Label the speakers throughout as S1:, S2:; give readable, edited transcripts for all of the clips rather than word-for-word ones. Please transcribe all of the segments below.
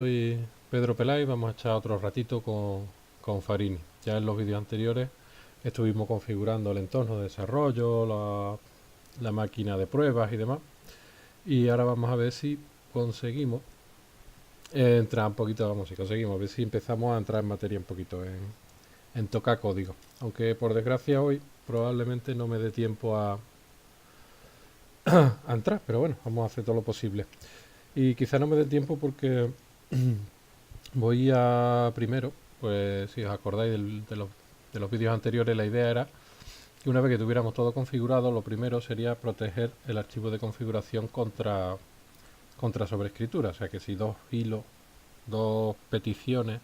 S1: Soy Pedro Pelay, vamos a echar otro ratito con Farini. Ya en los vídeos anteriores estuvimos configurando el entorno de desarrollo, la máquina de pruebas y demás. Y ahora vamos a ver si conseguimos entrar un poquito, vamos, si conseguimos, a ver si empezamos a entrar en materia un poquito en tocar código. Aunque por desgracia hoy probablemente no me dé tiempo a entrar, pero bueno, vamos a hacer todo lo posible. Y quizá no me dé tiempo porque voy a primero, pues si os acordáis de los vídeos anteriores, la idea era que una vez que tuviéramos todo configurado, lo primero sería proteger el archivo de configuración contra sobreescritura. O sea que si dos hilos, dos peticiones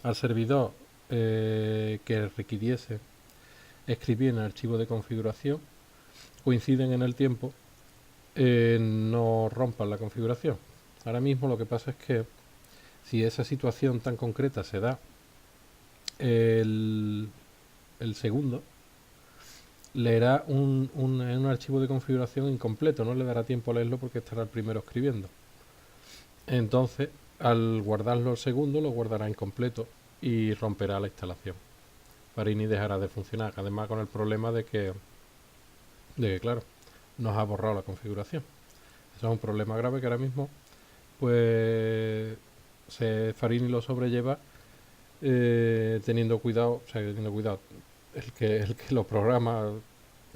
S1: al servidor que requiriese escribir en el archivo de configuración coinciden en el tiempo, no rompan la configuración. Ahora mismo lo que pasa es que si esa situación tan concreta se da el, el segundo, leerá un archivo de configuración incompleto, no le dará tiempo a leerlo porque estará el primero escribiendo. Entonces, al guardarlo el segundo, lo guardará incompleto y romperá la instalación. Farini dejará de funcionar, además con el problema de que claro, nos ha borrado la configuración. Eso es un problema grave que ahora mismo, pues, Farini lo sobrelleva teniendo cuidado, o sea, teniendo cuidado, el que lo programa,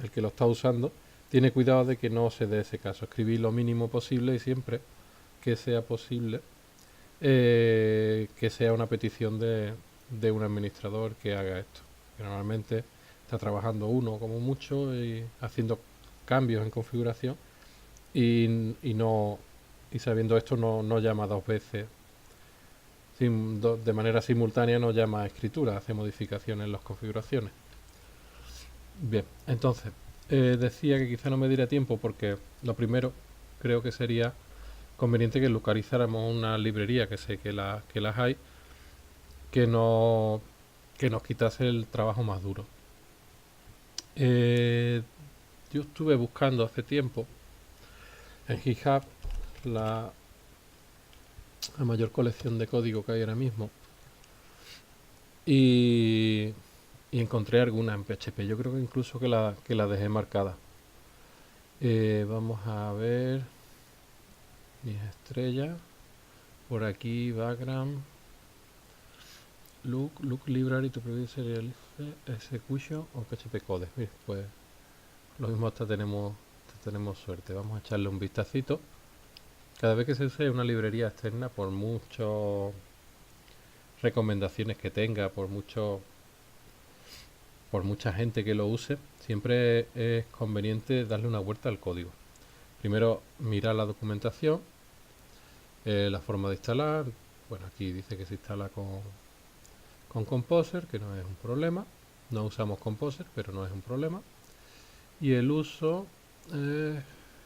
S1: el que lo está usando, tiene cuidado de que no se dé ese caso. Escribir lo mínimo posible y siempre que sea posible que sea una petición de un administrador que haga esto. Que normalmente está trabajando uno como mucho y haciendo cambios en configuración y no y sabiendo esto no llama dos veces de manera simultánea, no llama a escritura, hace modificaciones en las configuraciones. Bien, entonces, decía que quizá no me diera tiempo porque lo primero creo que sería conveniente que localizáramos una librería, que sé que las hay, que, no, que nos quitase el trabajo más duro. Eh, yo estuve buscando hace tiempo en GitHub la, la mayor colección de código que hay ahora mismo y, y encontré alguna en PHP. Yo creo que incluso que la dejé marcada. Vamos a ver mis estrellas. Por aquí, background, look library to produce serial execution o PHP code. Mira, pues lo mismo hasta tenemos suerte. Vamos a echarle un vistacito. Cada vez que se use una librería externa, por muchas recomendaciones que tenga, por mucha gente que lo use, siempre es conveniente darle una vuelta al código. Primero mirar la documentación, la forma de instalar. Bueno, aquí dice que se instala con Composer, que no es un problema. No usamos Composer, pero no es un problema. Y el uso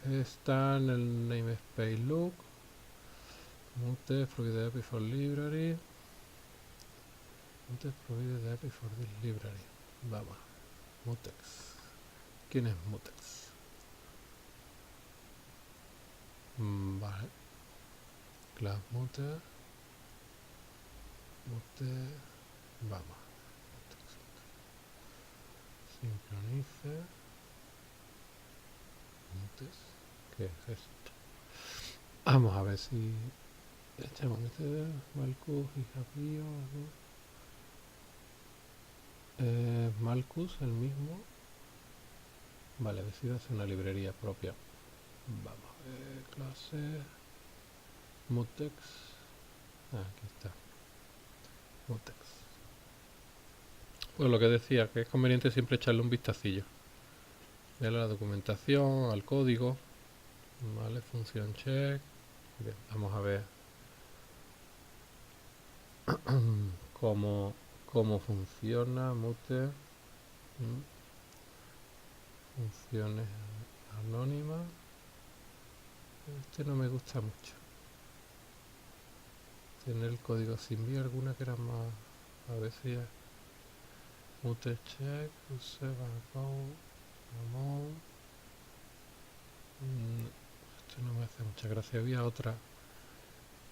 S1: está en el namespace look, Mute, provide API for library, Mute provide API for this library. Vamos, Mutex. ¿Quién es Mutex? Vale, class Mute, vamos, Mutex. Sincronice, Mutex. ¿Qué es esto? Vamos a ver si echamos este Malcus y Japio. Malcus, el mismo. Vale, decido hacer una librería propia. Vamos a ver, clase Mutex. Aquí está, Mutex. Pues lo que decía, que es conveniente siempre echarle un vistacillo. Ver la documentación, al código. Vale, función check. Bien, vamos a ver cómo, cómo funciona Mute. Funciones anónimas. Este no me gusta mucho. Tener el código sin vía alguna que era más. A ver si es Mute check, use barcode, amount. Esto no me hace mucha gracia. Había otra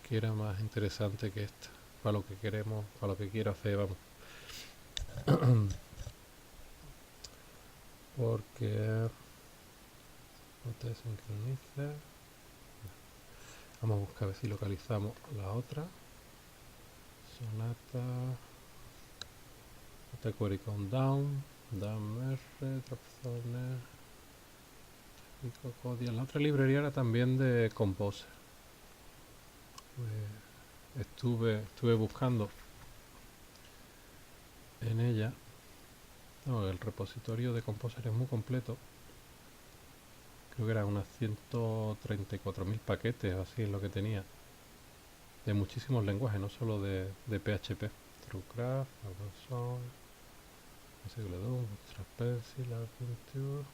S1: que era más interesante que esta, para lo que queremos, para lo que quiero hacer, vamos. Porque no te sincroniza. Vamos a buscar a ver si localizamos la otra. Sonata. The Query Countdown. Down R. Dropzone. Codia. La otra librería era también de Composer. Pues estuve buscando en ella. No, el repositorio de Composer es muy completo. Creo que eran unas 134.000 paquetes o así es lo que tenía. De muchísimos lenguajes, no solo de PHP. TrueCraft, Amazon, Doom, Pencil, Adventure.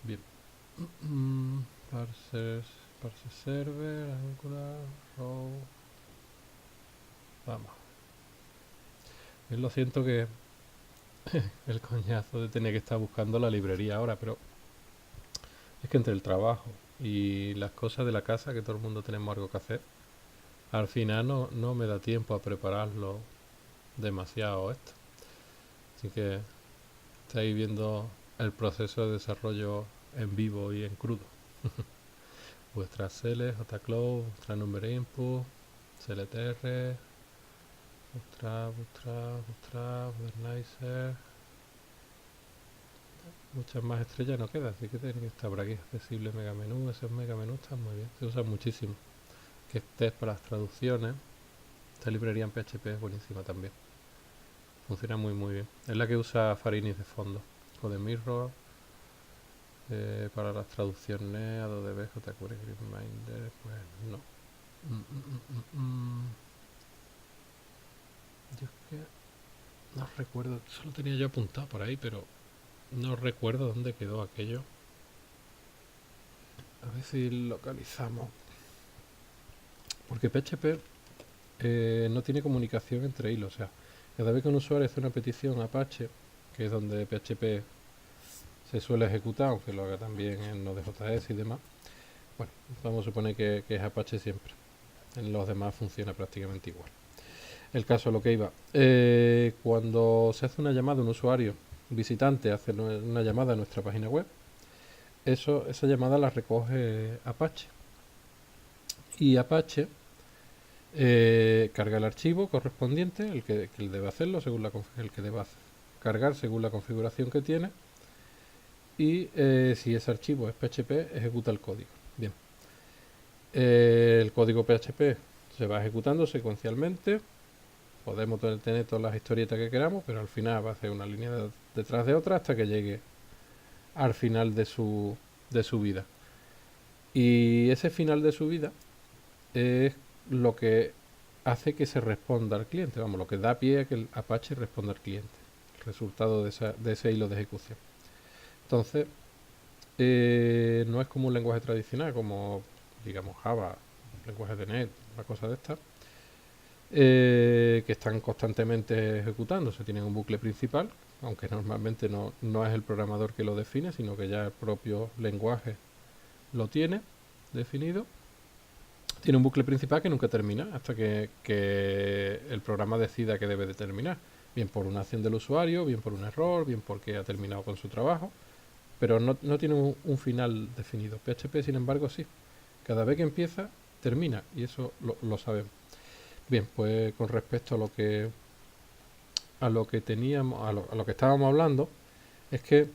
S1: Bien. Parser Server, Angular, Raw. Vamos. Bien, lo siento que el coñazo de tener que estar buscando la librería ahora, pero es que entre el trabajo y las cosas de la casa, que todo el mundo tenemos algo que hacer, al final no me da tiempo a prepararlo demasiado esto. Así que estáis viendo el proceso de desarrollo en vivo y en crudo. Vuestras CL, JCloud, vuestra number input, CLTR, Modernizer. Muchas más estrellas no queda, así que tiene que estar por aquí. Accesible megamenú, esos megamenús están muy bien, se usan muchísimo. Que estés para las traducciones. Esta librería en PHP es buenísima también. Funciona muy bien. Es la que usa Farinis de fondo. CodeMirror. Para las traducciones, Adobe jQuery Gridminder, pues no. Yo es que no recuerdo, solo tenía yo apuntado por ahí, pero no recuerdo dónde quedó aquello. A ver si localizamos. Porque PHP no tiene comunicación entre hilos, o sea, cada vez que un usuario hace una petición a Apache, que es donde PHP se suele ejecutar, aunque lo haga también en Node.js y demás, bueno, vamos a suponer que es Apache siempre. En los demás funciona prácticamente igual. El caso a lo que iba. Cuando se hace una llamada, un usuario visitante hace una llamada a nuestra página web, esa llamada la recoge Apache. Y Apache carga el archivo correspondiente, el que debe hacerlo, según el que deba cargar según la configuración que tiene. Y si ese archivo es PHP, ejecuta el código. Bien. El código PHP se va ejecutando secuencialmente. Podemos tener todas las historietas que queramos, pero al final va a hacer una línea detrás de otra hasta que llegue al final de su vida. Y ese final de su vida es lo que hace que se responda al cliente, vamos, lo que da pie a que el Apache responda al cliente, el resultado de ese hilo de ejecución. Entonces, no es como un lenguaje tradicional, como digamos Java, lenguaje de .NET, una cosa de esta, que están constantemente ejecutándose, tienen un bucle principal, aunque normalmente no es el programador que lo define, sino que ya el propio lenguaje lo tiene definido. Tiene un bucle principal que nunca termina hasta que el programa decida que debe de terminar, bien por una acción del usuario, bien por un error, bien porque ha terminado con su trabajo, pero no tiene un final definido. PHP, sin embargo, sí. Cada vez que empieza, termina, y eso lo sabemos. Bien, pues con respecto a lo que teníamos, a lo que estábamos hablando, es que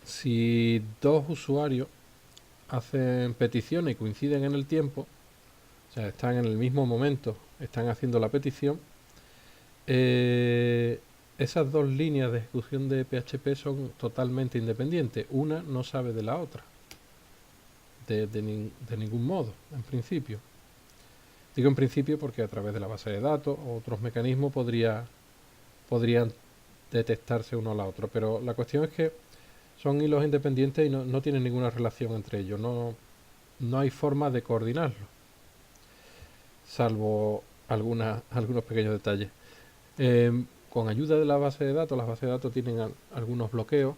S1: si dos usuarios hacen peticiones y coinciden en el tiempo, o sea, están en el mismo momento, están haciendo la petición, esas dos líneas de ejecución de PHP son totalmente independientes. Una no sabe de la otra, de ningún modo, en principio. Digo en principio porque a través de la base de datos o otros mecanismos podrían detectarse uno a la otra, pero la cuestión es que son hilos independientes y no tienen ninguna relación entre ellos, no hay forma de coordinarlo, salvo algunos pequeños detalles. Con ayuda de la base de datos, las bases de datos tienen algunos bloqueos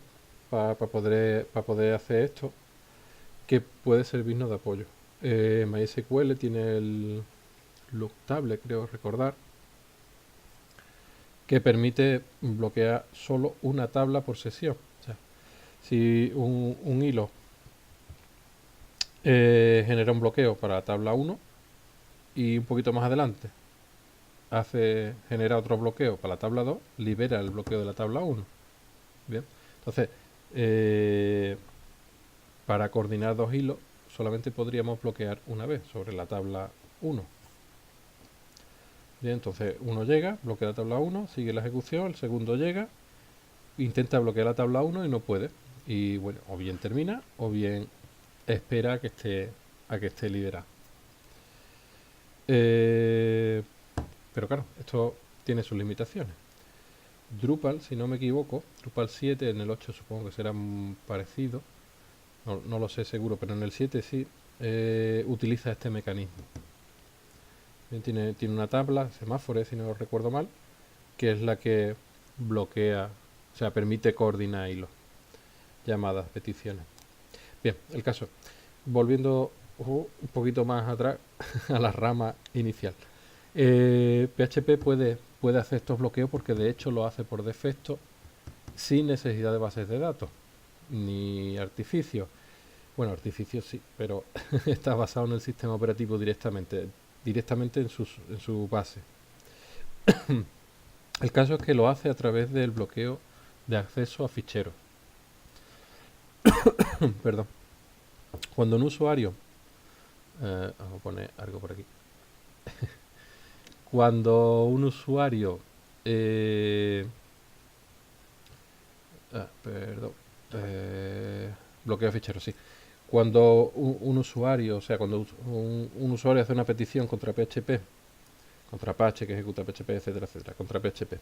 S1: para poder hacer esto, que puede servirnos de apoyo. MySQL tiene el look table, creo recordar, que permite bloquear solo una tabla por sesión. O sea, si un hilo genera un bloqueo para la tabla 1 y un poquito más adelante genera otro bloqueo para la tabla 2, libera el bloqueo de la tabla 1. Bien, entonces, para coordinar dos hilos solamente podríamos bloquear una vez sobre la tabla 1. Bien, entonces uno llega, bloquea la tabla 1, sigue la ejecución, el segundo llega, intenta bloquear la tabla 1 y no puede. Y bueno, o bien termina o bien espera a que esté liberado. Pero claro, esto tiene sus limitaciones. Drupal, si no me equivoco, Drupal 7, en el 8 supongo que será parecido, no lo sé seguro, pero en el 7 sí, utiliza este mecanismo. Tiene una tabla, semáforo, si no recuerdo mal, que es la que bloquea, o sea, permite coordinar hilos, llamadas, peticiones. Bien, el caso, volviendo un poquito más atrás a la rama inicial. PHP puede hacer estos bloqueos porque de hecho lo hace por defecto sin necesidad de bases de datos ni artificios. Bueno, artificios sí, pero está basado en el sistema operativo directamente en su base. El caso es que lo hace a través del bloqueo de acceso a ficheros. Perdón. Cuando un usuario, vamos a poner algo por aquí. Cuando un usuario, perdón, bloqueo de ficheros, sí. Cuando un usuario, o sea, cuando un usuario hace una petición contra PHP, contra Apache que ejecuta PHP, etcétera, etcétera, contra PHP,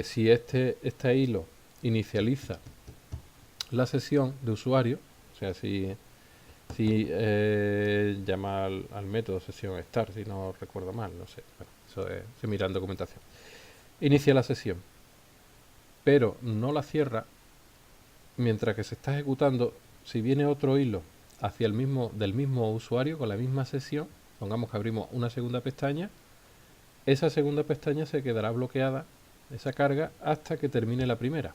S1: si este hilo inicializa la sesión de usuario, o sea, si llama al método sesión start, si no recuerdo mal, no sé, bueno, eso se mira en documentación, inicia la sesión, pero no la cierra mientras que se está ejecutando. Si viene otro hilo hacia del mismo usuario con la misma sesión, pongamos que abrimos una segunda pestaña, esa segunda pestaña se quedará bloqueada, esa carga, hasta que termine la primera.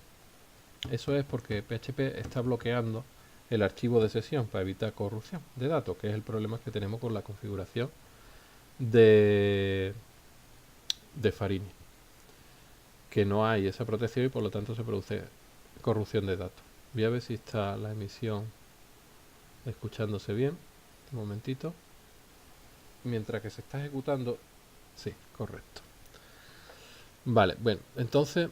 S1: Eso es porque PHP está bloqueando el archivo de sesión para evitar corrupción de datos, que es el problema que tenemos con la configuración de Farini, que no hay esa protección y por lo tanto se produce corrupción de datos. Voy a ver si está la emisión escuchándose bien. Un momentito. Mientras que se está ejecutando, sí, correcto. Vale, bueno, entonces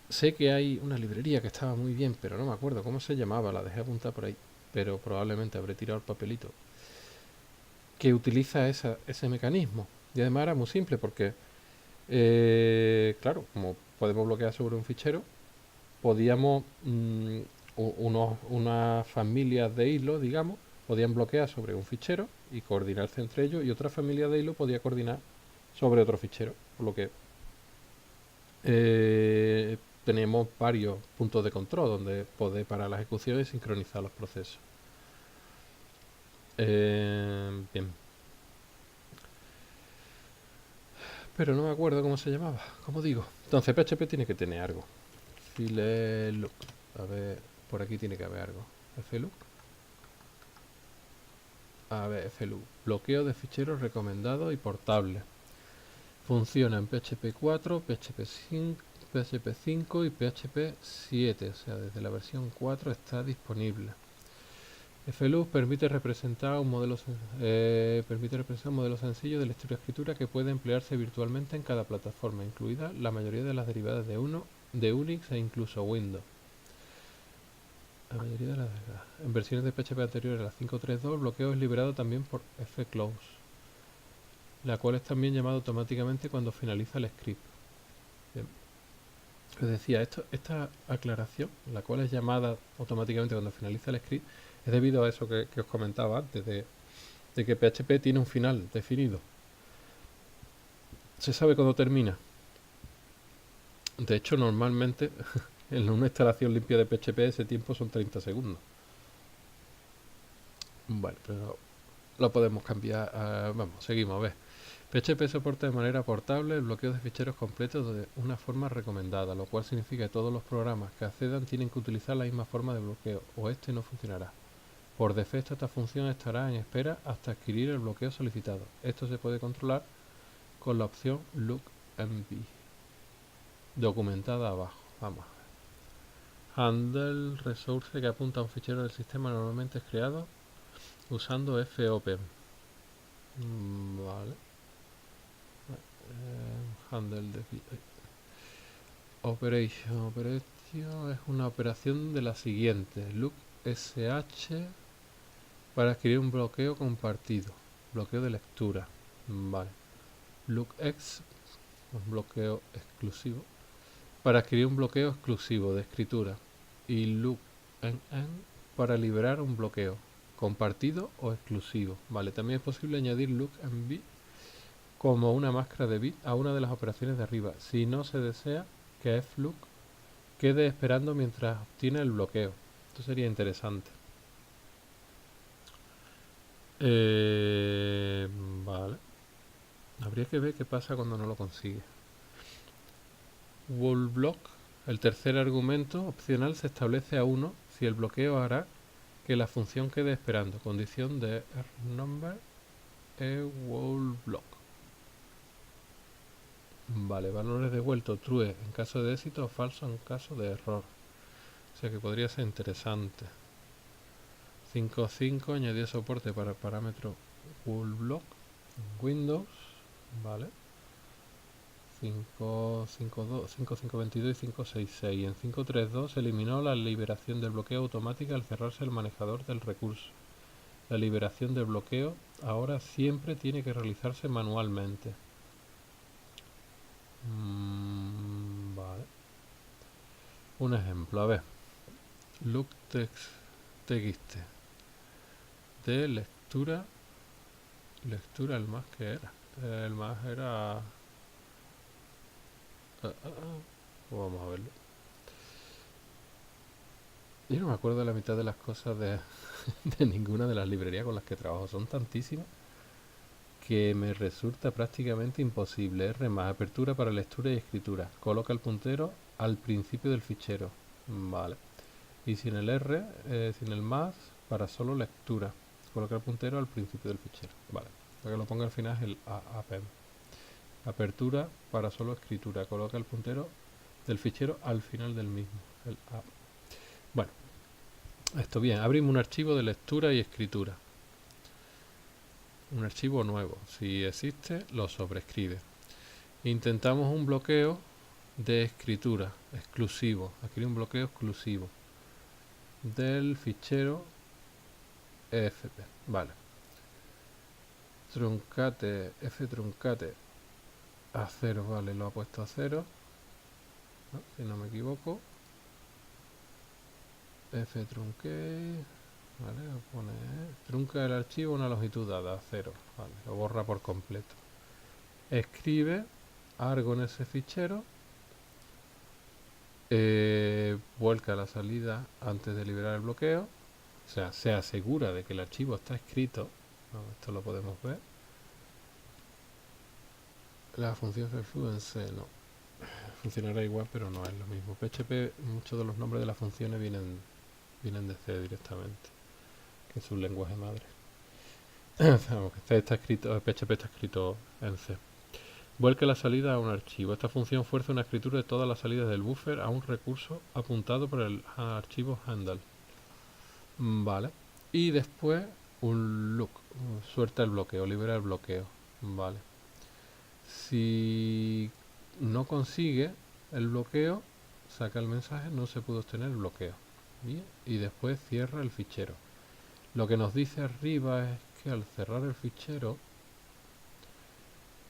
S1: sé que hay una librería que estaba muy bien, pero no me acuerdo cómo se llamaba, la dejé apuntar por ahí, pero probablemente habré tirado el papelito, que utiliza ese mecanismo. Y además era muy simple porque, claro, como podemos bloquear sobre un fichero, podíamos, unas familias de hilos, digamos, podían bloquear sobre un fichero y coordinarse entre ellos, y otra familia de hilos podía coordinar sobre otro fichero, por lo que tenemos varios puntos de control donde poder parar la ejecución y sincronizar los procesos. Bien. Pero no me acuerdo cómo se llamaba, como digo. Entonces PHP tiene que tener algo. Filelook. A ver, por aquí tiene que haber algo. Flook. A ver, Flook. Bloqueo de ficheros recomendados y portables. Funciona en PHP 4, PHP 5, PHP 5 y PHP 7. O sea, desde la versión 4 está disponible. FLUX permite representar un modelo sencillo de lectura y escritura que puede emplearse virtualmente en cada plataforma, incluida la mayoría de las derivadas de Unix e incluso Windows. La mayoría de las en versiones de PHP anteriores a la 5.3.2, el bloqueo es liberado también por fclose, la cual es también llamada automáticamente cuando finaliza el script. Bien. Les decía, esta aclaración, la cual es llamada automáticamente cuando finaliza el script, es debido a eso que os comentaba antes, de que PHP tiene un final definido. Se sabe cuándo termina. De hecho, normalmente en una instalación limpia de PHP ese tiempo son 30 segundos. Bueno, pero lo podemos cambiar. Vamos, seguimos, a ver. PHP soporta de manera portable el bloqueo de ficheros completos de una forma recomendada, lo cual significa que todos los programas que accedan tienen que utilizar la misma forma de bloqueo, o este no funcionará. Por defecto esta función estará en espera hasta adquirir el bloqueo solicitado. Esto se puede controlar con la opción lookmv, documentada abajo. Vamos a ver. Handle resource que apunta a un fichero del sistema normalmente es creado usando fopen. Vale. Handle de operation es una operación de la siguiente: look sh para adquirir un bloqueo compartido, bloqueo de lectura. Vale. Lookx, un bloqueo exclusivo, para adquirir un bloqueo exclusivo de escritura. Y looknn para liberar un bloqueo compartido o exclusivo. Vale, también es posible añadir lookmv como una máscara de bit a una de las operaciones de arriba, si no se desea que flook quede esperando mientras obtiene el bloqueo. Esto sería interesante. Vale. Habría que ver qué pasa cuando no lo consigue. WallBlock, el tercer argumento opcional, se establece a 1 si el bloqueo hará que la función quede esperando. Condición de number WallBlock. Vale, valores devueltos true en caso de éxito o falso en caso de error. O sea que podría ser interesante. 5.5 añadió soporte para el parámetro WallBlock en Windows. Vale. 5.5.22 y 5.6.6. En 5.3.2 se eliminó la liberación del bloqueo automática al cerrarse el manejador del recurso. La liberación del bloqueo ahora siempre tiene que realizarse manualmente. Vale. Un ejemplo, a ver. Looktext de lectura. Lectura, el más que era. El más era... Vamos a verlo. Yo no me acuerdo de la mitad de las cosas de ninguna de las librerías con las que trabajo. Son tantísimas que me resulta prácticamente imposible. R más apertura para lectura y escritura. Coloca el puntero al principio del fichero. Vale. Y sin el R, sin el más, para solo lectura. Coloca el puntero al principio del fichero. Vale. Lo que lo ponga al final es el append. Apertura para solo escritura. Coloca el puntero del fichero al final del mismo. El A. Bueno, esto bien. Abrimos un archivo de lectura y escritura. Un archivo nuevo. Si existe, lo sobrescribe. Intentamos un bloqueo de escritura exclusivo. Aquí hay un bloqueo exclusivo del fichero fp. Vale. Truncate, ftruncate a 0, vale, lo ha puesto a 0, ¿no? Si no me equivoco. Ftrunque, vale, lo pone, trunca el archivo una longitud dada a 0, vale, lo borra por completo. Escribe algo en ese fichero, vuelca la salida antes de liberar el bloqueo, o sea, se asegura de que el archivo está escrito, ¿no? Esto lo podemos ver. La función Fluence no funcionará igual, pero no es lo mismo. PHP, muchos de los nombres de las funciones vienen de C directamente, que es su lenguaje madre. Está escrito, PHP está escrito en C. Vuelque la salida a un archivo. Esta función fuerza una escritura de todas las salidas del buffer a un recurso apuntado por el archivo handle. Vale. Y después un look. Suelta el bloqueo, libera el bloqueo. Vale. Si no consigue el bloqueo, saca el mensaje, no se pudo obtener el bloqueo. Bien. Y después cierra el fichero. Lo que nos dice arriba es que al cerrar el fichero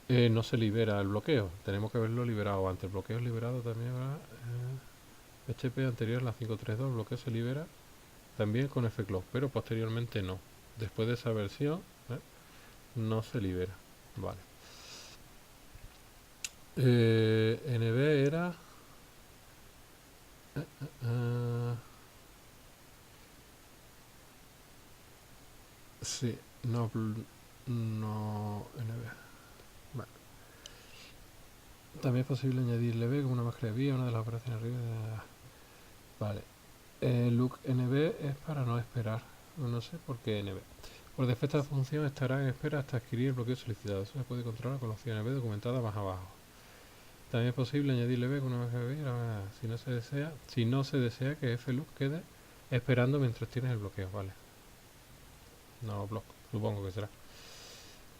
S1: no se libera el bloqueo. Tenemos que haberlo liberado antes. El bloqueo es liberado también. PHP anterior, la 5.3.2, el bloqueo se libera también con fclose, pero posteriormente no. Después de esa versión no se libera. Vale. NB era... Sí, no, no NB. Vale. También es posible añadir LB como una mezcla de vía, una de las operaciones arriba. Vale. Look NB es para no esperar. No sé por qué NB. Por defecto, la función estará en espera hasta adquirir el bloqueo solicitado. Eso se puede controlar con la opción NB documentada más abajo. También es posible añadirle B con una vez que si no se desea que flook quede esperando mientras tienes el bloqueo, vale. No block, supongo que será.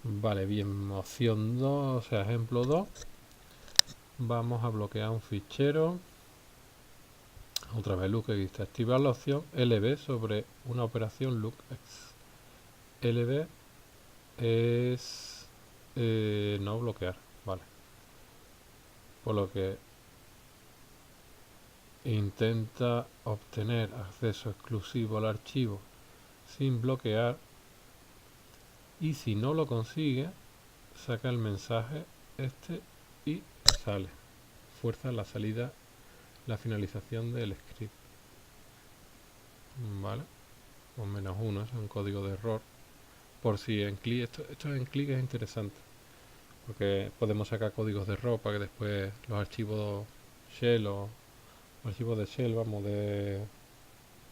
S1: Vale, bien, opción 2, o sea, ejemplo 2. Vamos a bloquear un fichero. Otra vez look existe. Activar la opción LB sobre una operación lookx. LB es no bloquear, vale. Por lo que intenta obtener acceso exclusivo al archivo sin bloquear, y si no lo consigue, saca el mensaje este y sale. Fuerza la salida, la finalización del script. Vale, con -1, es un código de error. Por si en clic, esto en clic es interesante, porque podemos sacar códigos de error para que después los archivos shell o archivos de shell, vamos, de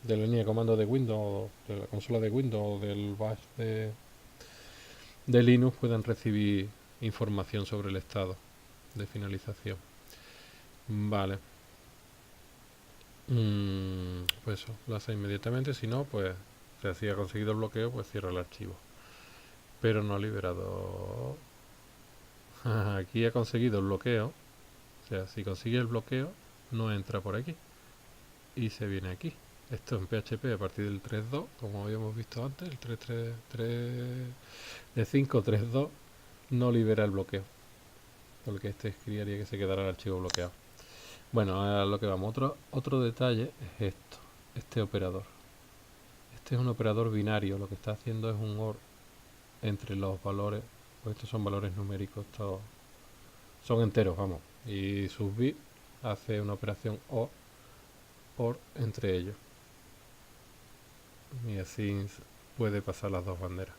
S1: la línea de comando de Windows, de la consola de Windows o del bash de Linux puedan recibir información sobre el estado de finalización. Vale. Pues eso, lo hace inmediatamente. Si no, pues si ha conseguido el bloqueo, pues cierra el archivo. Pero no ha liberado. Aquí ha conseguido el bloqueo. O sea, si consigue el bloqueo, no entra por aquí. Y se viene aquí. Esto en PHP a partir del 3.2, como habíamos visto antes, el 3.3 de 5.3.2 no libera el bloqueo. Porque este escribiría que se quedará el archivo bloqueado. Bueno, a lo que vamos. Otro detalle es esto, este operador. Este es un operador binario, lo que está haciendo es un OR entre los valores, pues estos son valores numéricos, estos son enteros, vamos, y sus bits hace una operación OR entre ellos. Y así puede pasar las dos banderas.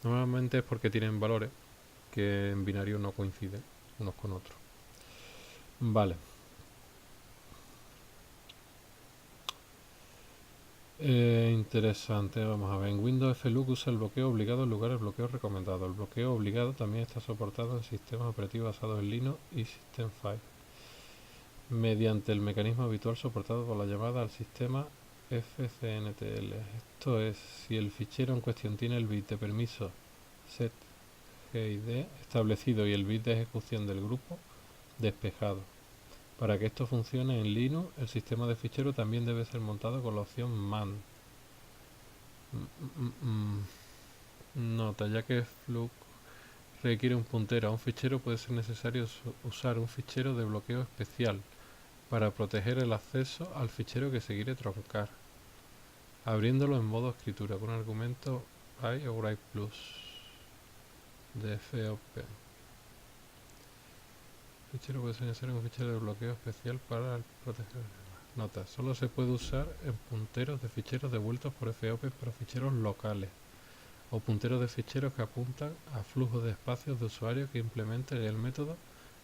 S1: Normalmente es porque tienen valores que en binario no coinciden unos con otros. Vale. Interesante, vamos a ver. En Windows FLUC usa el bloqueo obligado en lugar del bloqueo recomendado. El bloqueo obligado también está soportado en sistemas operativos basados en Linux y System 5, mediante el mecanismo habitual soportado por la llamada al sistema fcntl. Esto es, si el fichero en cuestión tiene el bit de permiso setgid establecido y el bit de ejecución del grupo despejado. Para que esto funcione en Linux, el sistema de fichero también debe ser montado con la opción man. Nota, ya que FLUC requiere un puntero a un fichero, puede ser necesario usar un fichero de bloqueo especial para proteger el acceso al fichero que se quiere troncar, abriéndolo en modo escritura con argumento I o write plus de FOP. El fichero puede ser necesario un fichero de bloqueo especial para proteger. Nota, solo se puede usar en punteros de ficheros devueltos por FOP para ficheros locales, o punteros de ficheros que apuntan a flujos de espacios de usuario que implementen el método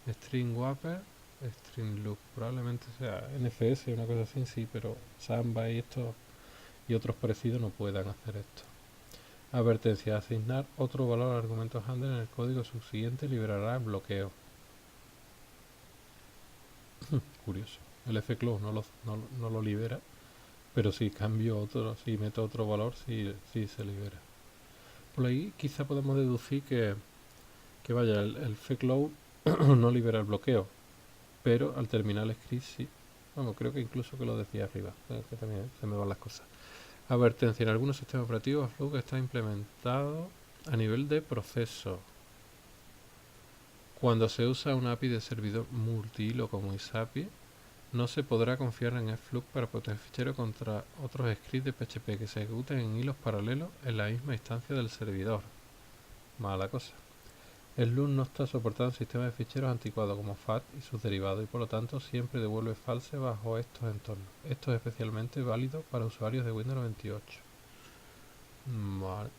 S1: stringwrapper stringloop. Probablemente sea NFS, una cosa así, sí, pero Samba y estos y otros parecidos no puedan hacer esto. Advertencia: asignar otro valor al argumento handler en el código subsiguiente liberará el bloqueo. Curioso. El fclose no lo libera, pero si cambio otro, si meto otro valor, sí se libera. Por ahí quizá podemos deducir que vaya, el fclose no libera el bloqueo, pero al terminar el script sí. Bueno, creo que incluso que lo decía arriba, que también se me van las cosas. Advertencia: en algunos sistemas operativos FLUC está implementado a nivel de proceso. Cuando se usa una API de servidor multihilo como ISAPI, no se podrá confiar en FLUC para proteger ficheros contra otros scripts de PHP que se ejecuten en hilos paralelos en la misma instancia del servidor. Mala cosa. El LUN no está soportado en sistemas de ficheros anticuados como FAT y sus derivados, y por lo tanto siempre devuelve false bajo estos entornos. Esto es especialmente válido para usuarios de Windows 98. Vale.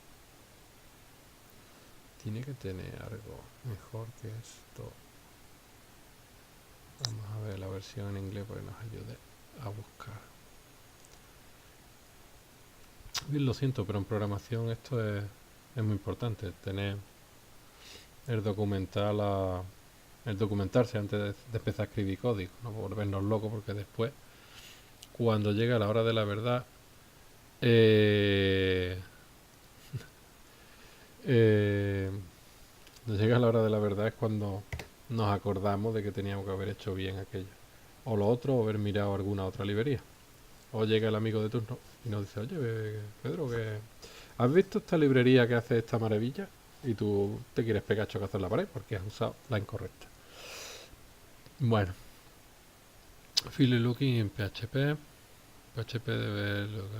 S1: Tiene que tener algo mejor que esto. Vamos a ver la versión en inglés para que nos ayude a buscar. Bien, lo siento, pero en programación esto es muy importante. Tener el el documentarse antes de empezar a escribir código, no volvernos locos, porque después, cuando llega la hora de la verdad, eh, eh, cuando llega la hora de la verdad es cuando nos acordamos de que teníamos que haber hecho bien aquello. O lo otro, o haber mirado alguna otra librería. O llega el amigo de turno y nos dice, oye, Pedro, ¿has visto esta librería que hace esta maravilla? Y tú te quieres pegar chocazo en la pared porque has usado la incorrecta. Bueno, file looking en PHP. PHP debe lo que...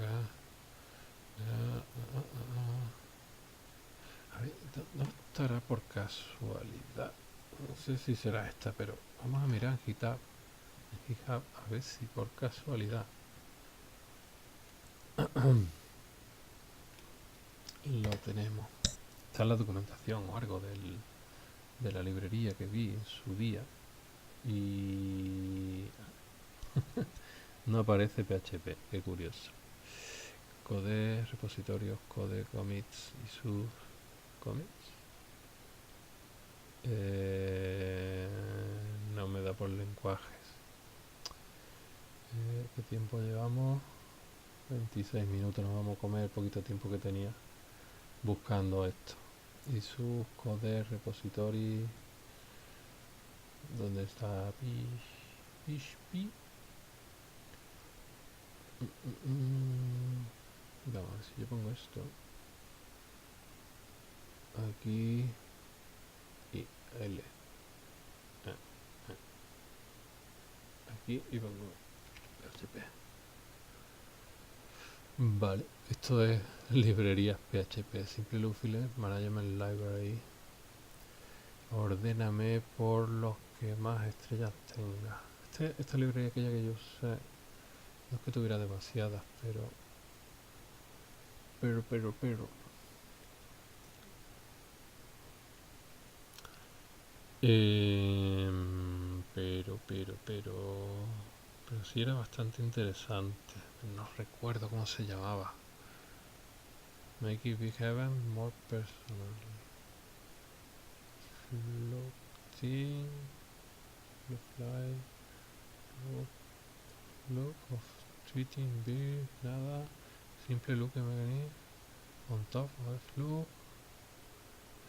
S1: A ver, no estará por casualidad. No sé si será esta, pero vamos a mirar en GitHub. A ver si por casualidad lo tenemos. Está en la documentación o algo de la librería que vi en su día. Y no aparece PHP, qué curioso. Code, repositorios, code, commits y sus commits. No me da por lenguajes. ¿Qué tiempo llevamos? 26 minutos, nos vamos a comer el poquito tiempo que tenía buscando esto. Y sus code, repository. ¿Dónde está? PHP. Vamos a ver si yo pongo esto aquí y L aquí y pongo PHP. Vale, esto es librerías PHP, Simple Lufile, Management Library. Ordéname por los que más estrellas tenga. Esta librería aquella que yo usé, no es que tuviera demasiadas, pero pero sí era bastante interesante. No recuerdo cómo se llamaba. Make it big heaven more personal. Floating, fly, look of treating big, nada. Simple look mechanism on top of fluke.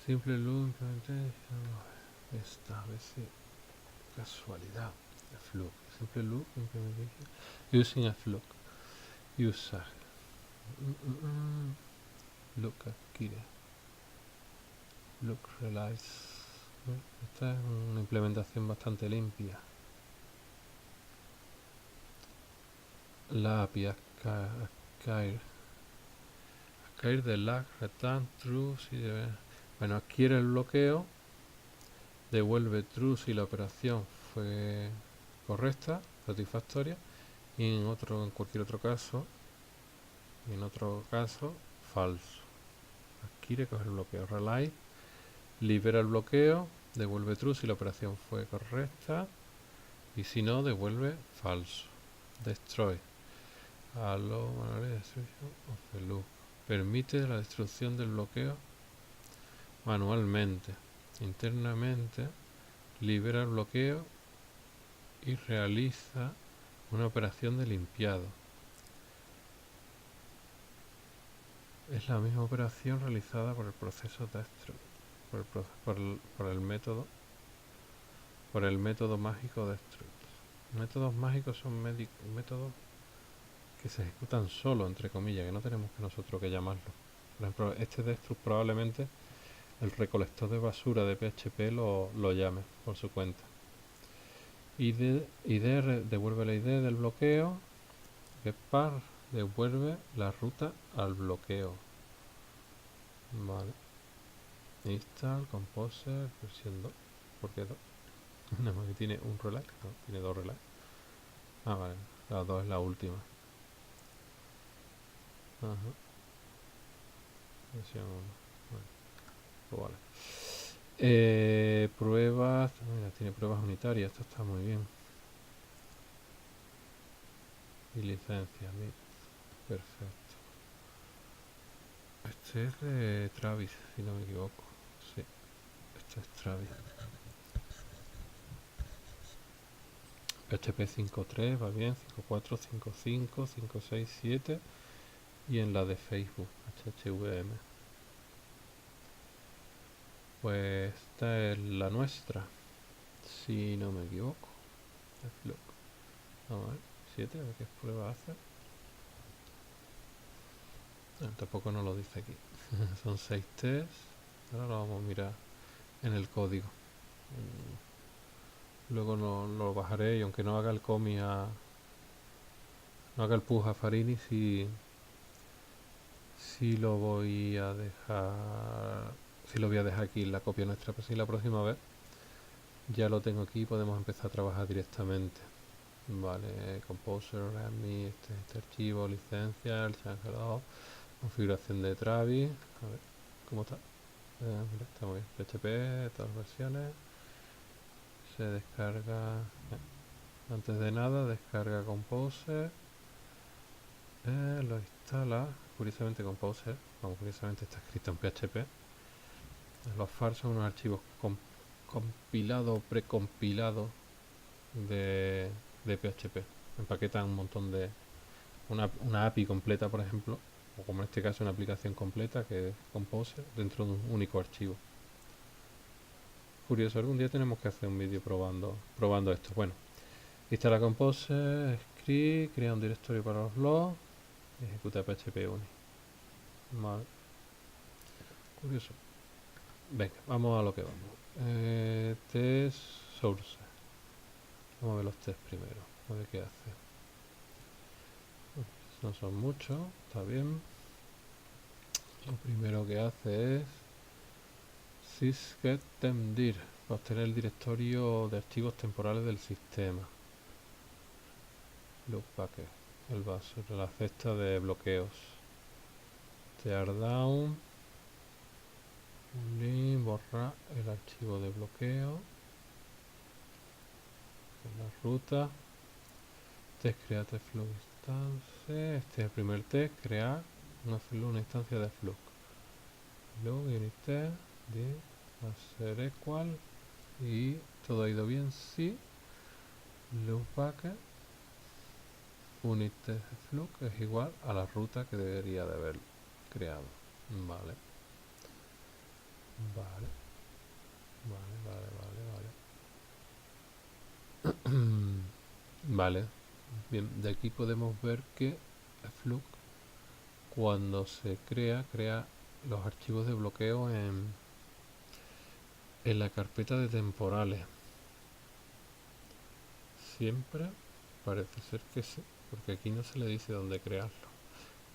S1: Simple look implementation. Esta, a ver si casualidad. Fluke. Simple look implementation using a fluke. User. Look aquí. Look realize. Esta es una implementación bastante limpia. La API Ascair de lag, return true si debe. Bueno, adquiere el bloqueo, devuelve true si la operación fue correcta, satisfactoria, y en cualquier otro caso, falso. Adquiere, coge el bloqueo, relay, libera el bloqueo, devuelve true si la operación fue correcta, y si no, devuelve falso. Destroy. Allow destruction of the loop. Permite la destrucción del bloqueo manualmente. Internamente libera el bloqueo y realiza una operación de limpiado. Es la misma operación realizada por el proceso destruct, por el método mágico destruct. Métodos mágicos son métodos que se ejecutan solo, entre comillas, que no tenemos que nosotros que llamarlo. Por ejemplo, este destruct probablemente el recolector de basura de PHP lo llame por su cuenta. ID devuelve la ID del bloqueo. GetPar devuelve la ruta al bloqueo. Vale. Install, Composer, versión 2. ¿Por qué 2? Nada más que tiene un relay. No, tiene dos relays. Ah, vale. La 2 es la última. Ajá. Versión 1. Vale. pues vale. Pruebas, mira, tiene pruebas unitarias, esto está muy bien. Y licencias, mira, perfecto. Este es de Travis, si no me equivoco. Sí, este es Travis. PHP 5.3 va bien, 5.4, 5.5, 5.6, 7 y en la de Facebook, HHVM. Pues esta es la nuestra, si no me equivoco. Flock. Vamos a ver, 7, a ver qué prueba hace. Tampoco nos lo dice aquí. Son 6 tests. Ahora lo vamos a mirar en el código. Luego lo bajaré y aunque no haga el commit no haga el push a Farini, si lo voy a dejar. Si lo voy a dejar aquí en la copia nuestra, pues si la próxima vez ya lo tengo aquí y podemos empezar a trabajar directamente. Vale, Composer, README, este archivo, licencia, el changelog, configuración de Travis. A ver, ¿cómo está? Mira, está muy bien. PHP, todas las versiones. Se descarga. Antes de nada, descarga Composer. Lo instala. Curiosamente, Composer. Vamos, curiosamente está escrito en PHP. Los FAR son unos archivos compilados o precompilados de PHP. Empaquetan un montón de. Una API completa, por ejemplo, o como en este caso una aplicación completa que es Composer dentro de un único archivo. Curioso, algún día tenemos que hacer un vídeo probando esto. Bueno, instala Composer, script, crea un directorio para los logs, ejecuta PHP uni. Vale. Curioso. Venga, vamos a lo que vamos. Test source. Vamos a ver los test primero, a ver qué hace. No son muchos, está bien. Lo primero que hace es sysgettemdir, para obtener el directorio de archivos temporales del sistema. Loop packet, el base, la cesta de bloqueos. Teardown, link, borrar el archivo de bloqueo. La ruta. Test create flux instance. Este es el primer test, crear una instancia de flux. Luego unit test de va a ser equal y todo ha ido bien, sí. Loop packet unit test flux es igual a la ruta que debería de haber creado. Vale. Vale. Vale. Bien, de aquí podemos ver que Flux cuando se crea los archivos de bloqueo en la carpeta de temporales. Siempre parece ser que sí, porque aquí no se le dice dónde crearlo.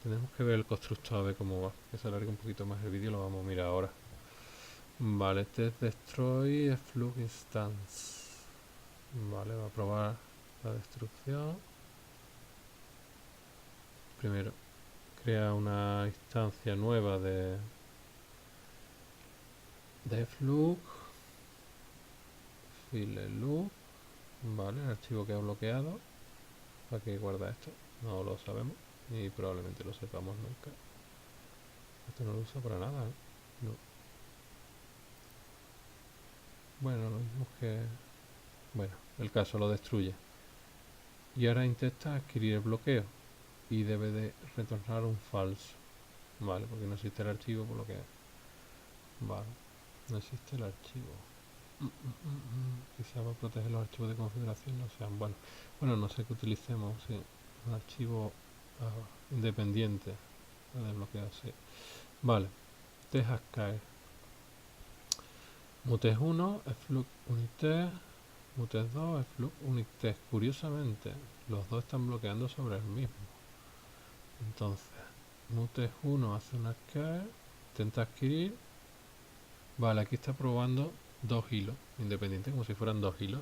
S1: Tenemos que ver el constructor a ver cómo va. Que se alargue un poquito más el vídeo, lo vamos a mirar ahora. Vale, este es destroy flux instance. Vale, va a probar la destrucción. Primero, crea una instancia nueva de flux. File loop. Vale, el archivo que ha bloqueado. ¿Para qué guarda esto? No lo sabemos. Y probablemente lo sepamos nunca. Esto no lo usa para nada, ¿eh? No. Bueno, lo mismo que... Bueno, el caso lo destruye. Y ahora intenta adquirir el bloqueo. Y debe de retornar un falso. Vale, porque no existe el archivo por lo que... Vale, no existe el archivo. Quizá para proteger los archivos de configuración no sean buenos. Bueno, no sé qué utilicemos, sí. Un archivo independiente de bloqueo, sí. Vale, dejas caer. Mutes 1, flux unit, mutes 2, flux unit. Curiosamente, los dos están bloqueando sobre el mismo. Entonces, mutes 1 hace una care, intenta adquirir. Vale, aquí está probando dos hilos independientes, como si fueran dos hilos.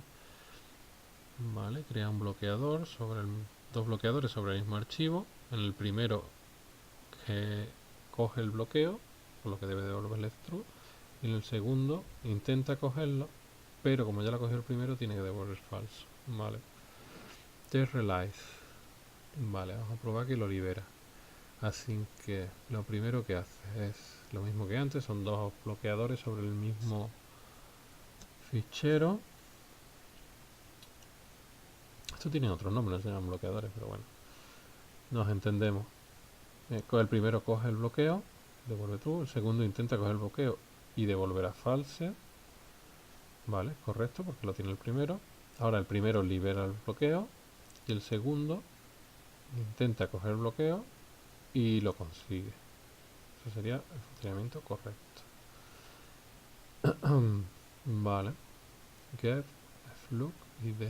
S1: Vale, crea un bloqueador sobre dos bloqueadores sobre el mismo archivo. En el primero que coge el bloqueo, por lo que debe devolverle true, Y en el segundo intenta cogerlo, pero como ya lo cogió el primero, tiene que devolver falso. Vale. T-Realize. Vale, vamos a probar que lo libera. Así que lo primero que hace es lo mismo que antes, son dos bloqueadores sobre el mismo fichero. Esto tiene otro nombre, no se llaman bloqueadores, pero bueno, nos entendemos. El primero coge el bloqueo, devuelve true, el segundo intenta coger el bloqueo y devolverá false. Vale, correcto, porque lo tiene el primero. Ahora el primero libera el bloqueo y el segundo intenta coger el bloqueo y lo consigue. Eso sería el funcionamiento correcto. Vale. Get, fluke, id.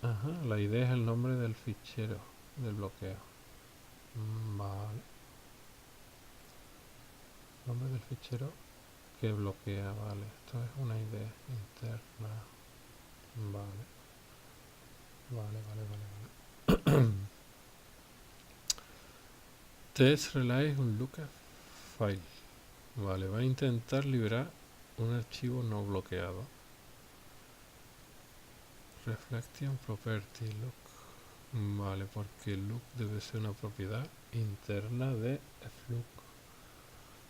S1: Ajá, la id es el nombre del fichero del bloqueo. Vale. Nombre del fichero que bloquea, vale. Esto es una id interna. Vale. Vale. Test realize un lookup file. Vale, va a intentar liberar un archivo no bloqueado. Reflection property look. Vale, porque look debe ser una propiedad interna de fluke.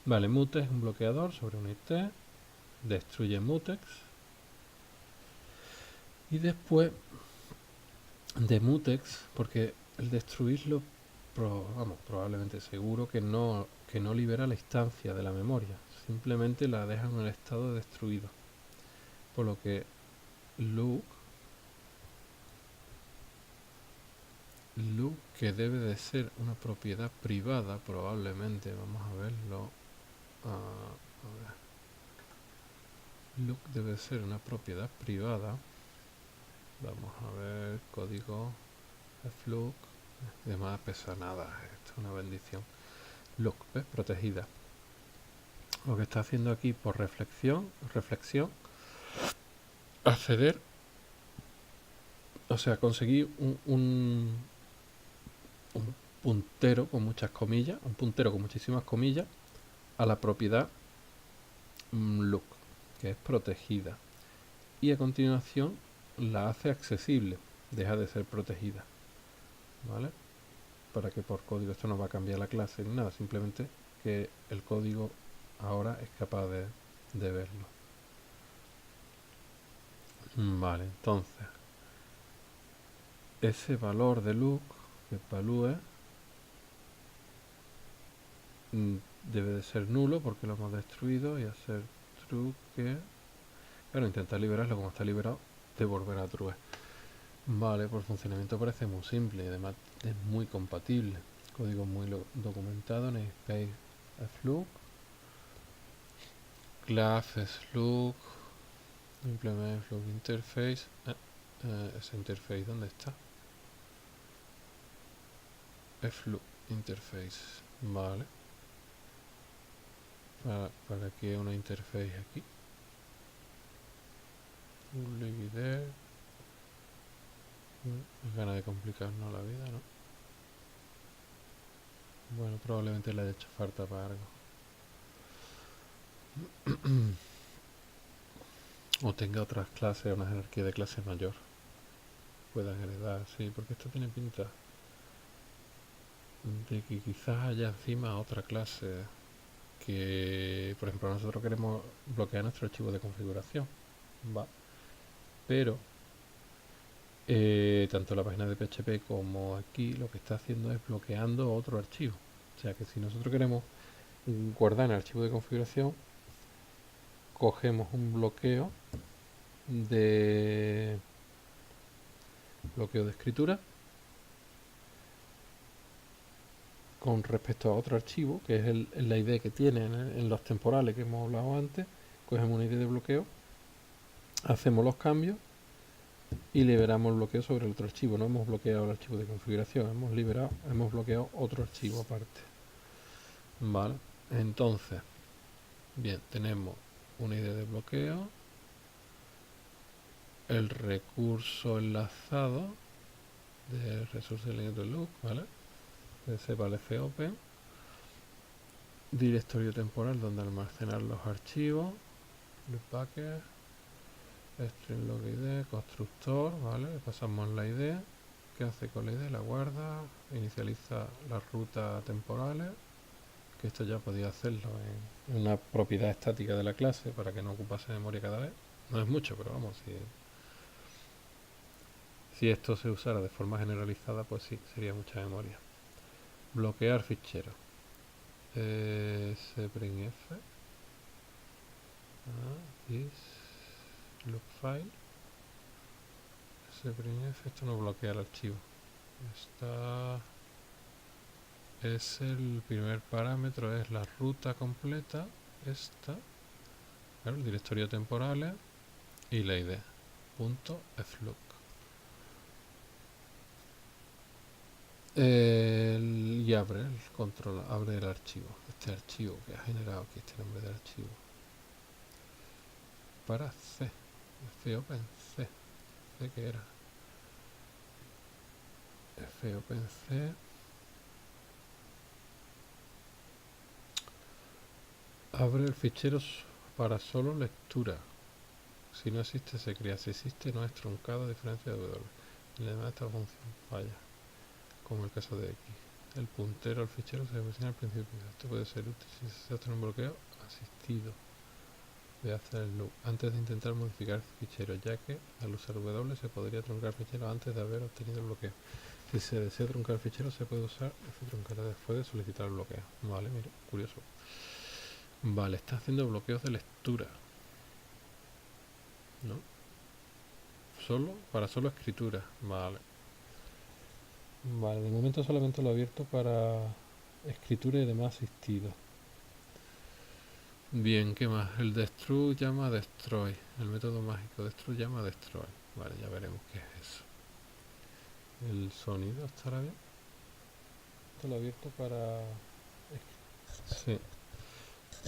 S1: Vale, mutex es un bloqueador sobre un IT. Destruye mutex. Y después de mutex, porque el destruirlo, probablemente seguro que no libera la instancia de la memoria. Simplemente la deja en el estado de destruido. Por lo que look, que debe de ser una propiedad privada, probablemente, vamos a verlo. A ver. Look debe ser una propiedad privada. Vamos a ver, código fluke. Además pesa nada, esto es una bendición. Look, ¿ves? Protegida. Lo que está haciendo aquí por reflexión, acceder, o sea, conseguir un puntero con muchas comillas, un puntero con muchísimas comillas a la propiedad look, que es protegida. Y a continuación la hace accesible, deja de ser protegida. ¿Vale? Para que por código, esto no va a cambiar la clase ni nada, simplemente que el código ahora es capaz de verlo. Vale, entonces ese valor de look que valúe debe de ser nulo porque lo hemos destruido y hacer true que, claro, intentar liberarlo, como está liberado, devolverá true. Vale, por funcionamiento parece muy simple y además es muy compatible. Código muy documentado, namespace fluke, class fluke, implement fluke interface. Ese interface, ¿dónde está? Fluke interface, vale. ¿Para qué una interface aquí? Leave it there. Es ganas de complicarnos la vida, ¿no? Bueno, probablemente le haya hecho falta para algo. O tenga otras clases, una jerarquía de clase mayor. Puedan heredar, sí, porque esto tiene pinta de que quizás haya encima otra clase que, por ejemplo, nosotros queremos bloquear nuestro archivo de configuración, ¿va? Pero tanto la página de PHP como aquí lo que está haciendo es bloqueando otro archivo. O sea que si nosotros queremos guardar en el archivo de configuración, cogemos un bloqueo de escritura con respecto a otro archivo, que es la ID que tiene en los temporales que hemos hablado antes. Cogemos una ID de bloqueo, hacemos los cambios y liberamos el bloqueo sobre el otro archivo. No hemos bloqueado el archivo de configuración, hemos bloqueado otro archivo aparte. Vale, entonces, bien, tenemos una ID de bloqueo, el recurso enlazado de Resource Element Look, ¿vale? De ese vale fopen. directorio temporal donde almacenar los archivos, loop bucket, string log id, constructor, vale, le pasamos la ID, ¿qué hace con la ID? La guarda, inicializa las rutas temporales, que esto ya podía hacerlo en una propiedad estática de la clase para que no ocupase memoria cada vez, no es mucho, pero vamos, si esto se usara de forma generalizada, pues sí, sería mucha memoria. Bloquear ficheros. Sprintf is look file. Sprintf, esto no bloquea el archivo. Esta es el primer parámetro, es la ruta completa. Esta, claro, el directorio temporal y la ID. Punto flook. Y abre el control, abre el archivo. Este archivo que ha generado aquí, este nombre de archivo. Para C. FOpenC. ¿De qué era? FOpenC. Abre el fichero para solo lectura. Si no existe, se crea. Si existe, no es truncado a diferencia de W. Y además esta función falla, como el caso de X. El puntero al fichero se menciona al principio. Esto puede ser útil si se hace un bloqueo asistido. Voy a hacer el loop antes de intentar modificar el fichero, ya que al usar W se podría truncar el fichero antes de haber obtenido el bloqueo. Si se desea truncar el fichero, se puede usar F truncar después de solicitar el bloqueo. Vale, mira, curioso. Vale, está haciendo bloqueos de lectura, ¿no? Para solo escritura. Vale. Vale, de momento solamente lo he abierto para escritura y demás asistido. Bien, ¿qué más? El destru llama a destroy. El método mágico destru llama a destroy. Vale, ya veremos qué es eso. El sonido estará bien. Esto lo he abierto para... Sí.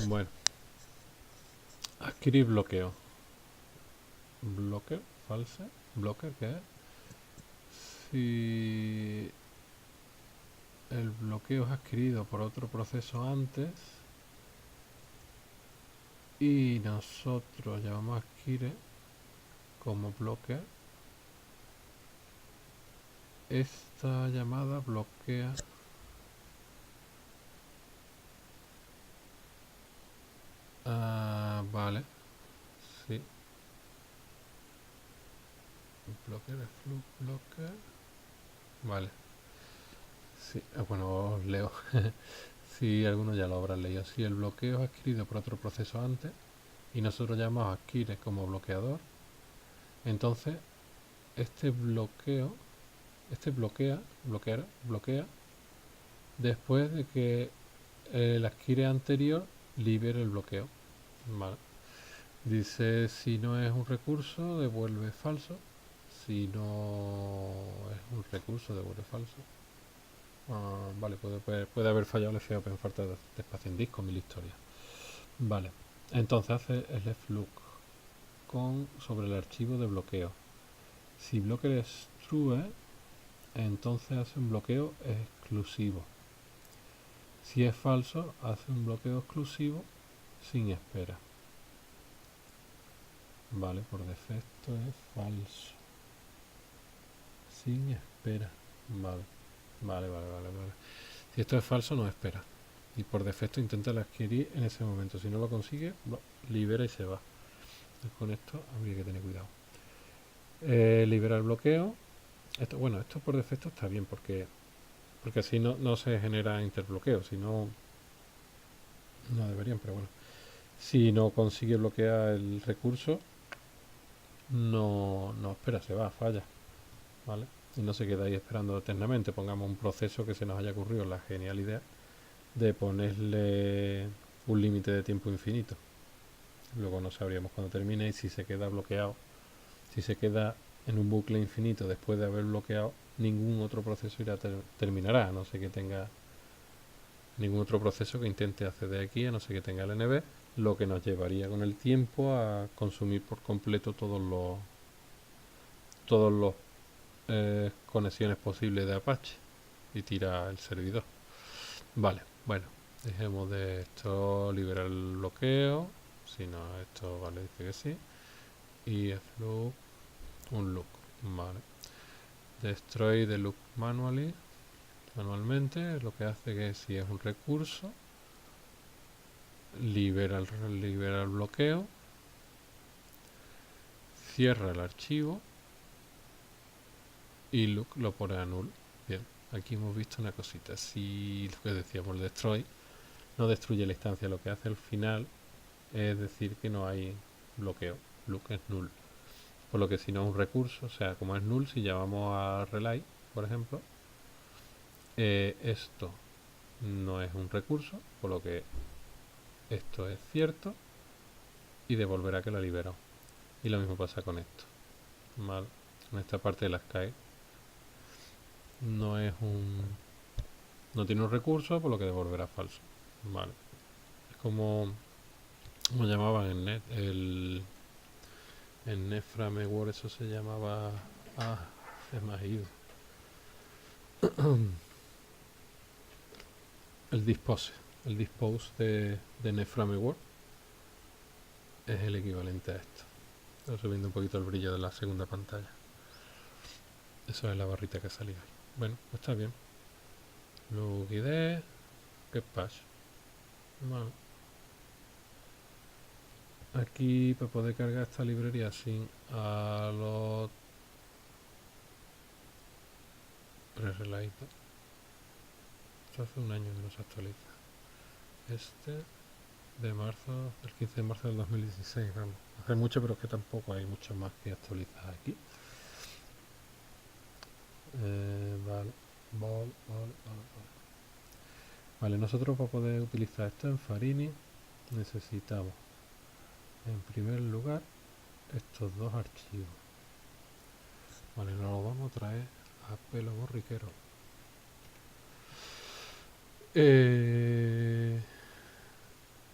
S1: Bueno. Adquirir bloqueo. Blocker, false. Blocker, ¿qué es? Si el bloqueo es adquirido por otro proceso antes y nosotros llamamos adquiere como blocker, esta llamada bloquea vale, sí, blocker es blocker, vale, sí, bueno, os leo. Si algunos ya lo habrán leído. Si el bloqueo es adquirido por otro proceso antes y nosotros llamamos adquiere como bloqueador, entonces este bloquea después de que el adquiere anterior libere el bloqueo. Vale. Dice, si no es un recurso, devuelve falso. Si no es un recurso, devuelve falso. Vale, puede haber fallado el FOPen, falta de espacio en disco, mil historias. Vale, entonces hace el flook sobre el archivo de bloqueo. Si blocker es true, entonces hace un bloqueo exclusivo. Si es falso, hace un bloqueo exclusivo sin espera. Vale, por defecto es falso. Sin espera. Vale. Si esto es falso, no espera. Y por defecto intenta adquirir en ese momento. Si no lo consigue, libera y se va. Entonces, con esto habría que tener cuidado. Libera el bloqueo. Esto por defecto está bien porque así no se genera interbloqueo. Si no, no deberían, pero bueno. Si no consigue bloquear el recurso, no espera, se va, falla. ¿Vale? Y no se queda ahí esperando eternamente. Pongamos un proceso que se nos haya ocurrido la genial idea de ponerle un límite de tiempo infinito. Luego no sabríamos cuándo termine y si se queda bloqueado, si se queda en un bucle infinito después de haber bloqueado, ningún otro proceso terminará, a no ser que tenga ningún otro proceso que intente acceder aquí, a no ser que tenga el NB, lo que nos llevaría con el tiempo a consumir por completo todos los conexiones posibles de Apache y tira el servidor. Vale, bueno, Dejemos de esto, liberar el bloqueo. Si no, esto vale, dice que sí. Y loop, un loop, vale. Destroy the loop manualmente, lo que hace que si es un recurso, libera el bloqueo, cierra el archivo y loop lo pone a null. Bien, aquí hemos visto una cosita. Si lo que decíamos, el destroy no destruye la instancia, lo que hace al final es decir que no hay bloqueo. Loop es null. Por lo que si no es un recurso, o sea, como es null, si llamamos a relay, por ejemplo, esto no es un recurso, por lo que esto es cierto y devolverá que lo ha liberado. Y lo mismo pasa con esto. ¿Vale? En esta parte de las CAE no es un... no tiene un recurso, por lo que devolverá falso. Vale. Es como llamaban en net en NetFramework, eso se llamaba... se me ha ido. El dispose de NetFramework es el equivalente a esto. Estoy subiendo un poquito el brillo de la segunda pantalla. Eso es la barrita que salía ahí. Bueno, pues está bien. Look ID, get patch. Vale. Aquí para poder cargar esta librería sin a los pre-relay. Esto hace un año que no se actualiza. Este de marzo, el 15 de marzo del 2016, vamos. Hace mucho, pero es que tampoco hay mucho más que actualizar aquí. Vale. Vale, nosotros para poder utilizar esto en Farini necesitamos en primer lugar estos dos archivos. Vale, nos los vamos a traer a pelo borriquero.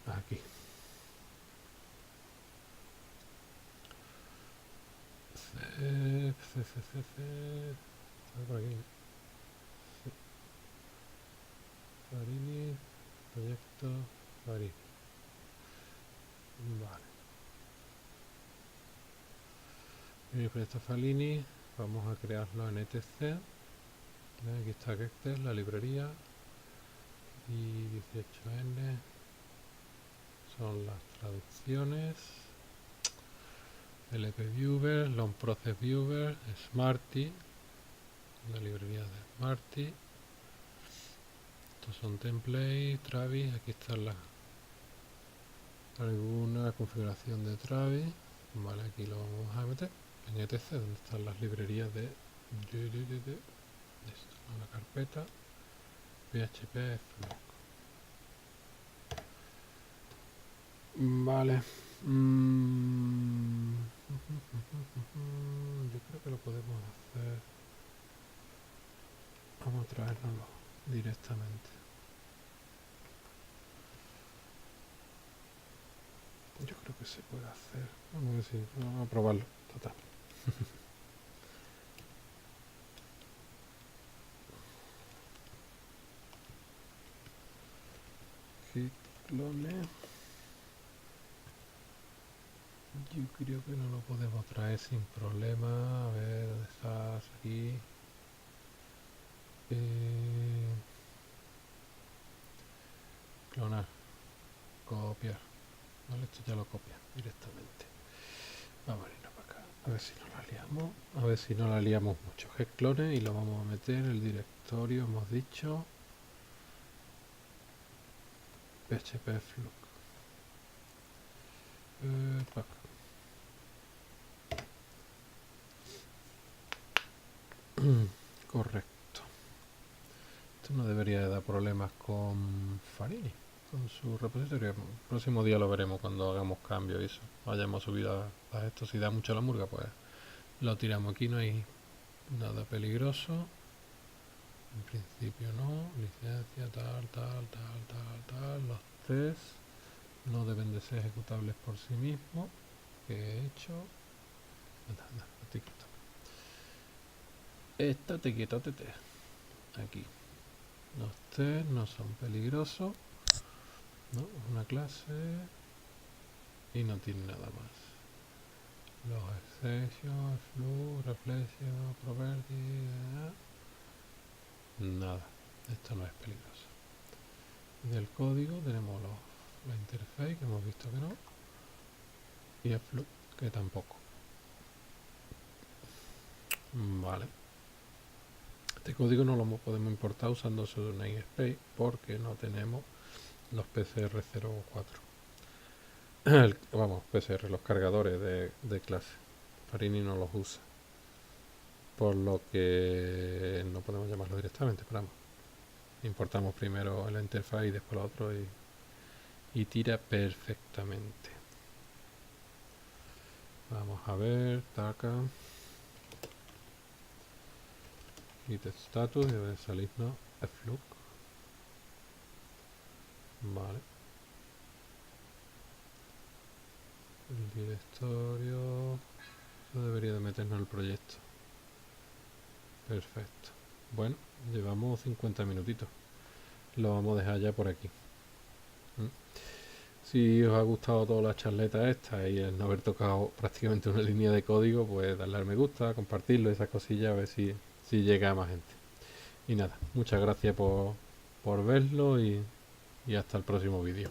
S1: Aquí. Está por aquí. Sí. Farini, proyecto Farini. Vale. El proyecto Farini, vamos a crearlo en etc. Aquí está Gecter, la librería. Y 18N son las traducciones. LP Viewer, Long Process Viewer, Smarty, la librería de Smarty. Estos son templates, Travis, aquí está alguna configuración de Travis. Vale, aquí lo vamos a meter en etc, donde están las librerías de esto, la carpeta PHP Flock. Vale. Yo creo que lo podemos hacer. Vamos a traérnoslo directamente. Yo creo que se puede hacer. Vamos a ver si vamos a probarlo. Total. Git clone. Yo creo que no lo podemos traer sin problema. A ver, ¿dónde estás? Aquí. Clonar. Copiar. Vale, esto ya lo copia directamente. Vamos a irnos para acá. A ver si no la liamos. A ver si no la liamos mucho. Git clone y lo vamos a meter en el directorio, hemos dicho. PHP Flock. Correcto. Esto no debería de dar problemas con Farini, con su repositorio. El próximo día lo veremos cuando hagamos cambios y eso. Hayamos subido a esto. Si da mucho la murga, pues lo tiramos. Aquí no hay nada peligroso. En principio no. Licencia, tal. Los tests no deben de ser ejecutables por sí mismos. ¿Qué he hecho? Anda, estate quieto, tete. Aquí. Los test no son peligrosos. ¿no? Una clase y no tiene nada más. Los exceptions, flu, reflexión, property, nada. Esto no es peligroso. Del código tenemos la interface, que hemos visto que no, y el flu, que tampoco. Vale. Este código no lo podemos importar usando su namespace porque no tenemos los PCR04. Vamos, PCR, los cargadores de clase. Farini no los usa. Por lo que no podemos llamarlo directamente, pero vamos. Importamos primero la interfaz y después lo otro y tira perfectamente. Vamos a ver, taca. Git status, debe salirnos flux. Vale. El directorio. Eso debería de meternos en el proyecto. Perfecto. Bueno, llevamos 50 minutitos. Lo vamos a dejar ya por aquí. Si os ha gustado toda la charleta esta y el no haber tocado prácticamente una línea de código, pues darle al me gusta, compartirlo, esas cosillas, a ver si llega a más gente. Y nada, muchas gracias por verlo y hasta el próximo vídeo.